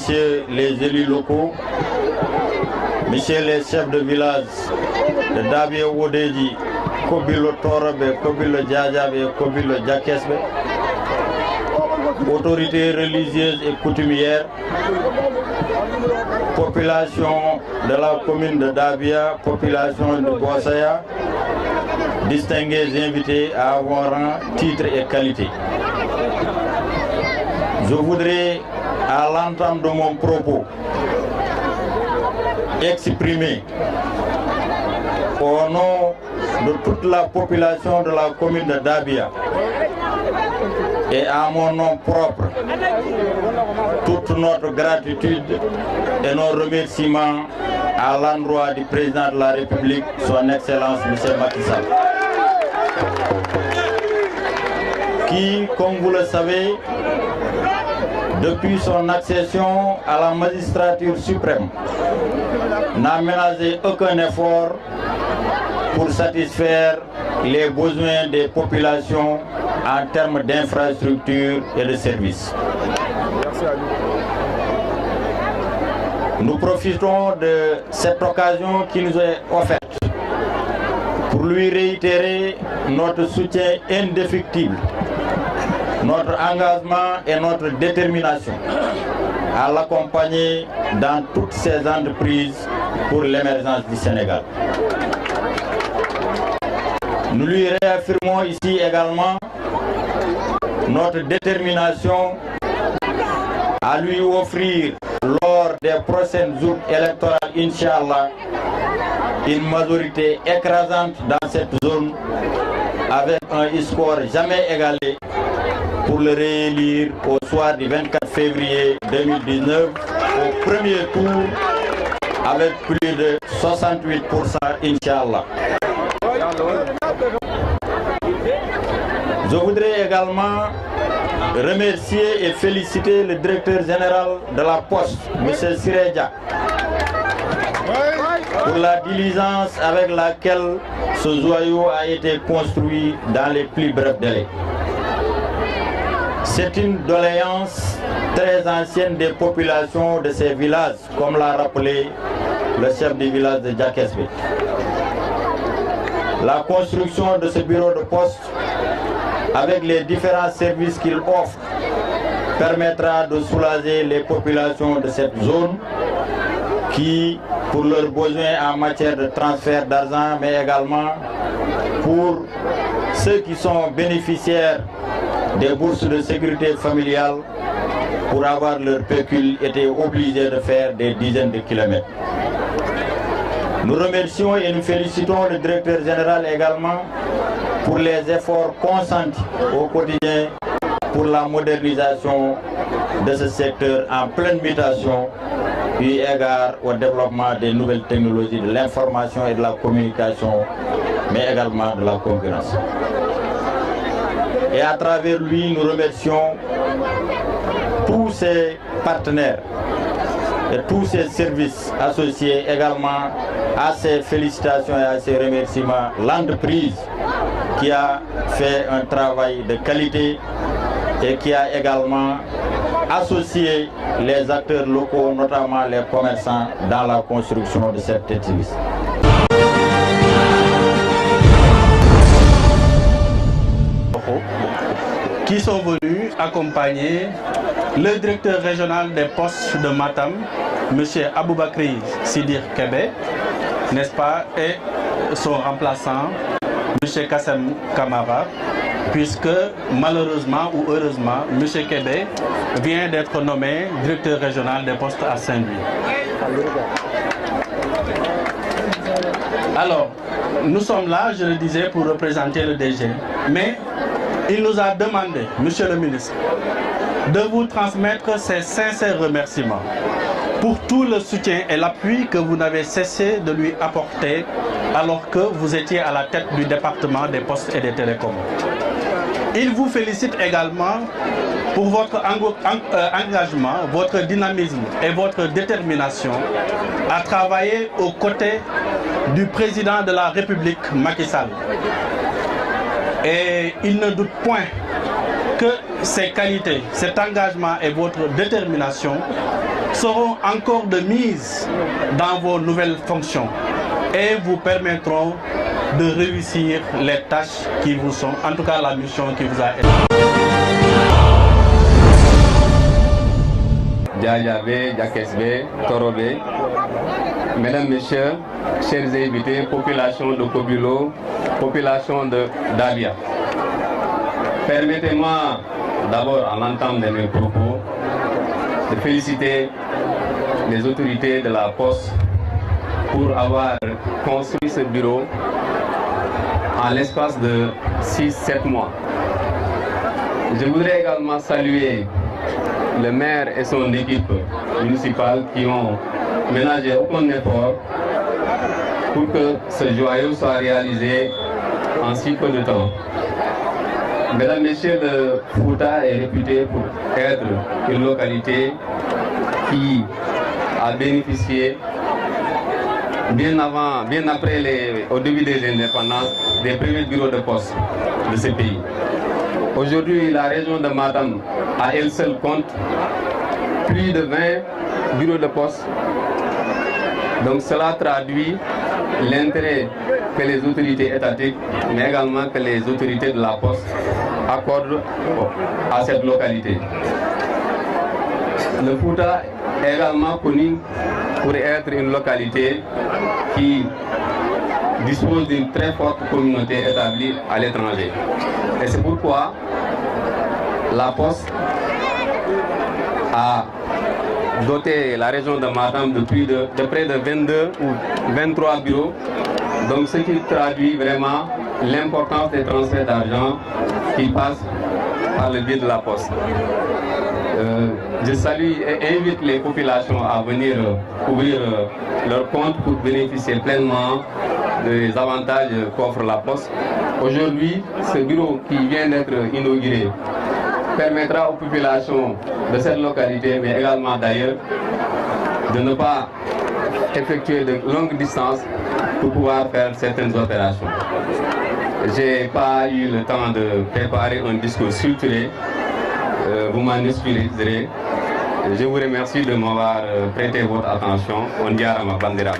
messieurs les élus locaux, messieurs les chefs de village de Dabie Wodeji, Kobilo Torobe, Kobilo Djadjabe, Kobilo Djakesbe, autorités religieuses et coutumières, population de la commune de Dabia, population de Bossaya, distingués invités à avoir rang, titre et qualité. Je voudrais, à l'entente de mon propos, exprimer au nom de toute la population de la commune de Dabia et à mon nom propre toute notre gratitude et nos remerciements à l'endroit du président de la République, son Excellence M. Macky Sall, qui, comme vous le savez, depuis son accession à la magistrature suprême, n'a ménagé aucun effort pour satisfaire les besoins des populations en termes d'infrastructures et de services. Nous profitons de cette occasion qui nous est offerte pour lui réitérer notre soutien indéfectible, notre engagement et notre détermination à l'accompagner dans toutes ses entreprises pour l'émergence du Sénégal. Nous lui réaffirmons ici également notre détermination à lui offrir lors des prochaines jours électorales, Inch'Allah, une majorité écrasante dans cette zone avec un score jamais égalé pour le réélire au soir du 24 février 2019 au premier tour avec plus de 68%, Inch'Allah. Je voudrais également remercier et féliciter le directeur général de la Poste, M. Sireja, pour la diligence avec laquelle ce joyau a été construit dans les plus brefs délais. C'est une doléance très ancienne des populations de ces villages, comme l'a rappelé le chef du village de Djakesbe. La construction de ce bureau de poste, avec les différents services qu'il offre, permettra de soulager les populations de cette zone qui, pour leurs besoins en matière de transfert d'argent, mais également pour ceux qui sont bénéficiaires des bourses de sécurité familiale, pour avoir leur pécule, étaient obligés de faire des dizaines de kilomètres. Nous remercions et nous félicitons le directeur général également pour les efforts consentis au quotidien pour la modernisation de ce secteur en pleine mutation, eu égard au développement des nouvelles technologies de l'information et de la communication, mais également de la concurrence. Et à travers lui, nous remercions tous ses partenaires et tous ses services associés également à ces félicitations et à ces remerciements. L'entreprise qui a fait un travail de qualité et qui a également associé les acteurs locaux, notamment les commerçants, dans la construction de cet édifice. Qui sont venus accompagner le directeur régional des postes de Matam, M. Aboubakri Sidir Kebe, n'est-ce pas, et son remplaçant, M. Kassem Kamara, puisque malheureusement ou heureusement, M. Kebe vient d'être nommé directeur régional des postes à Saint-Louis. Alors, nous sommes là, je le disais, pour représenter le DG, mais il nous a demandé, Monsieur le ministre, de vous transmettre ses sincères remerciements pour tout le soutien et l'appui que vous n'avez cessé de lui apporter alors que vous étiez à la tête du département des postes et des télécoms. Il vous félicite également pour votre engagement, votre dynamisme et votre détermination à travailler aux côtés du président de la République, Macky Sall. Et il ne doute point que ces qualités, cet engagement et votre détermination seront encore de mise dans vos nouvelles fonctions et vous permettront de réussir les tâches qui vous sont, en tout cas la mission qui vous a été. Djadjabe, Djakesbe, Torobe, Mesdames, Messieurs, chers invités, population de Kobilo, population de Davia. Permettez-moi d'abord, à l'entame de mes propos, de féliciter les autorités de la Poste pour avoir construit ce bureau en l'espace de 6-7 mois. Je voudrais également saluer le maire et son équipe municipale qui ont ménagé aucun effort pour que ce joyau soit réalisé en si peu de temps. Mesdames, Messieurs, le Fouta est réputé pour être une localité qui a bénéficié bien après au début des indépendances des premiers bureaux de poste de ce pays. Aujourd'hui, la région de Matam, à elle seule, compte plus de 20 bureaux de poste. Donc cela traduit l'intérêt que les autorités étatiques, mais également que les autorités de la Poste accordent à cette localité. Le Fouta est également connu pour être une localité qui dispose d'une très forte communauté établie à l'étranger. Et c'est pourquoi la Poste a doté la région de Matam de près de 22 ou 23 bureaux, donc ce qui traduit vraiment l'importance des transferts d'argent qui passent par le biais de la Poste. Je salue et invite les populations à venir ouvrir leur compte pour bénéficier pleinement des avantages qu'offre la Poste. Aujourd'hui, ce bureau qui vient d'être inauguré permettra aux populations de cette localité, mais également d'ailleurs, de ne pas effectuer de longues distances pour pouvoir faire certaines opérations. Je n'ai pas eu le temps de préparer un discours structuré, vous m'en excuserez. Je vous remercie de m'avoir prêté votre attention. On dirait à ma bandera.